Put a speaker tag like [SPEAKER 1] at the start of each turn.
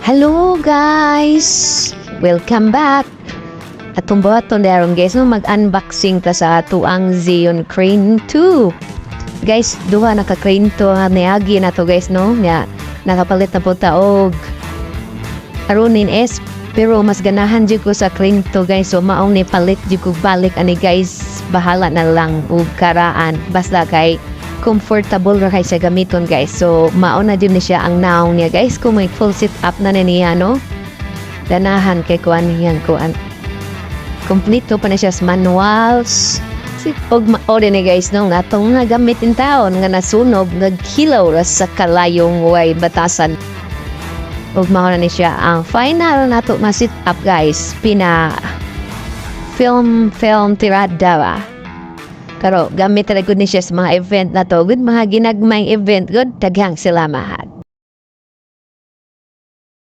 [SPEAKER 1] Hello guys! Welcome back! Atong buhaton daron guys, no, mag-unboxing ta sa ato ang Zhiyun Crane 2. Guys, duha naka-crane to niagi na to guys, no? Nga, nakapalit na po ta og arunin S. Pero mas ganahan dyan ko sa crane to guys. So maong ni palit dyan ko balik ani guys. Bahala na lang og karaan. Basta kay comfortable ra kay sa gamiton guys. So maon na dyan ni siya ang naong niya guys. Kung may full sit up na niya, no? Ganahan kay kuan niyan kuan. Kompleto pa na siya sa manuals. Og maode ni guys, no? Nga itong gamitin taon nga nasunog, nagkilaw ra sa kalayong way batasan. Og mauna ni siya ang final nato ma-sit up guys. Pina film tirada ba. Pero gamit talaga ni siya sa mga event na to. Good mga ginagmayng event. Good, daghang salamat.